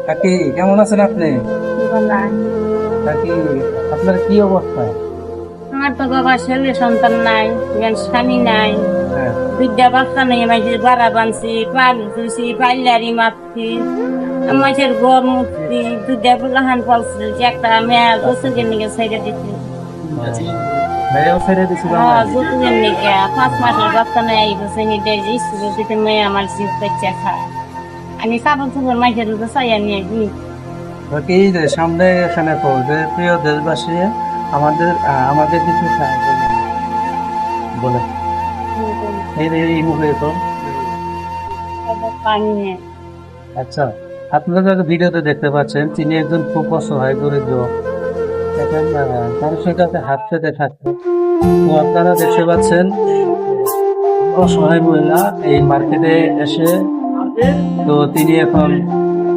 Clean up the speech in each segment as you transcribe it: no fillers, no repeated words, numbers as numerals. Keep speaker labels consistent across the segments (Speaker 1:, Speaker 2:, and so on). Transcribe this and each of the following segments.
Speaker 1: কাকি কেমন আছেন আপনি? কাকি আপনার কি অবস্থা?
Speaker 2: আমার তো বাবা ছেলে সন্তান নাই, স্বামী নাই,
Speaker 1: হ্যাঁ।
Speaker 2: দুইটা বাচ্চা নেই, মাঝে বাড়া বানছি, পাল ধুইছি, পাইলারি মারছি, মাঝের গর মুছছি, দুইটা বুলাহান পালছি, একটা মেয়ে গোসলের নিকে ছেড়ে দিচ্ছি।
Speaker 1: মেয়েও ছেড়ে দিছিল
Speaker 2: হ্যাঁ, গোসলের নিকে 5 মাসের বাচ্চা নেই, এই বছর নিতে স্কুলে দিতে মেয়ে আমার জিভ পেঁচে খায়। আমি কাপড় চোপড় মাঝের চাইয়া নিয়ে দিই।
Speaker 1: কাকি এই যে সামনে এখানে তো যে প্রিয় দেশবাসী আমাদের আমাদের কিছু সাহায্য বলে এই মুখে তো
Speaker 2: পানি নিয়ে
Speaker 1: আচ্ছা, আপনারা যারা ভিডিওতে দেখতে পাচ্ছেন তিনি একজন খুব অসহায় দরিদ্র, এখন মানুষের কাছে হাত পেতে থাকতো। তো আপনারা দেখতে পাচ্ছেন অসহায় মহিলা এই মার্কেটে এসে, তো তিনি এখন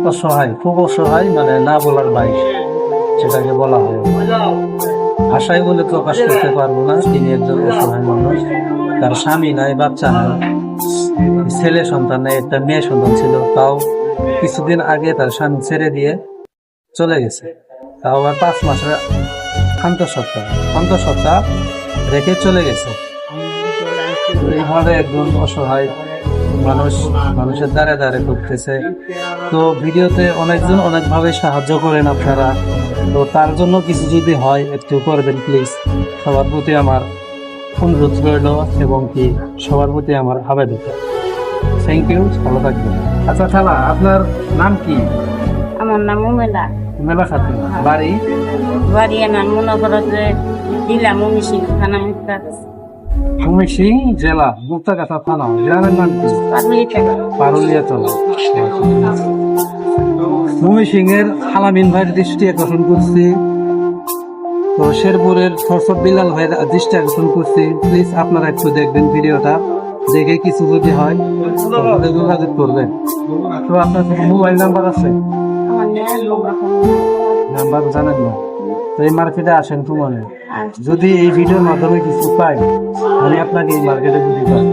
Speaker 1: অসহায়, খুব অসহায়, মানে না বলার বাইরে সেটাকে বলা হয়, ভাষায় বলে প্রকাশ করতে পারবো না। তিনি একজন অসহায় মানুষ, তার স্বামী নাই, বাচ্চা নাই, ছেলে সন্তান নেই, একটা মেয়ে সন্তান ছিল, তাও কিছুদিন আগে তার স্বামী ছেড়ে দিয়ে চলে গেছে, তাও আবার 5 মাসের অন্তঃসত্ত্বা রেখে চলে গেছে। এইভাবে একজন অসহায় মানুষ মানুষের দ্বারে দ্বারে ঘুরতেছে। তো ভিডিওতে অনেকজন অনেকভাবে সাহায্য করেন আপনারা, তো তার জন্য কিছু যদি হয় একটু করবেন প্লিজ। সবার প্রতি আমার অনুরোধ রইল এবং কি সবার প্রতি আমার আবেদন। থ্যাংক ইউ, ভালো থাকবেন। আচ্ছা খালা, আপনার নাম কি?
Speaker 2: আমার নাম উমেলা।
Speaker 1: মেলা খাতুন, বাড়ি?
Speaker 2: বাড়ি না মনে করো যে দিলাম উনিশি থানা মুক্তা
Speaker 1: ময়মনসিংহ জেলা মুক্তাগাছা থানা, গ্রামের নাম কি? পারুলিয়াতলা। ময়মনসিংহের হালামিন ভাইয়ের দৃষ্টি আকর্ষণ করছি, তো শেরপুরের সরসব বিলাল ভাইয়ের দৃষ্টি আকর্ষণ করছি। প্লিজ আপনারা একটু দেখবেন ভিডিওটা, দেখে কিছু যদি হয় তাহলে যোগাযোগ করবেন। তো আপনার মোবাইল নাম্বার আছে? নাম্বার জানেন না? তো এই মার্কেটে আসেন তোমার, যদি এই ভিডিওর মাধ্যমে কিছু পাই আমি আপনাকে এই মার্কেটে যদি পাই,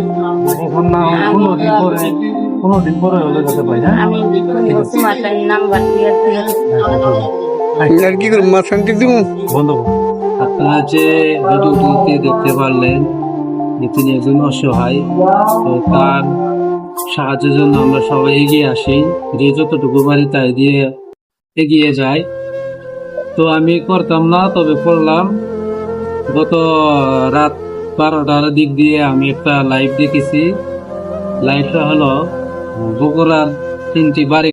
Speaker 1: এখন না হয় 15 দিন পরে হলে যেতে পাই। হ্যাঁ,
Speaker 2: আমি তোমার নাম্বার দিয়ে
Speaker 3: কি করবো মা শান্তি দিব
Speaker 1: বন্ধু, আপনারা যে ভিডিওটিতে দেখতে পারলেন যে তিনি একজন অসহায়, তো তার সাহায্যের জন্য আমরা সবাই এগিয়ে আসি, যে যতটুকু পারি তাই দিয়ে এগিয়ে যায়। তো আমি করতাম না, তবে করলাম। গত রাত 12টার দিক দিয়ে আমি একটা লাইভ দেখেছি। লাইভটা হলো বগুড়ার 3টি বাড়ি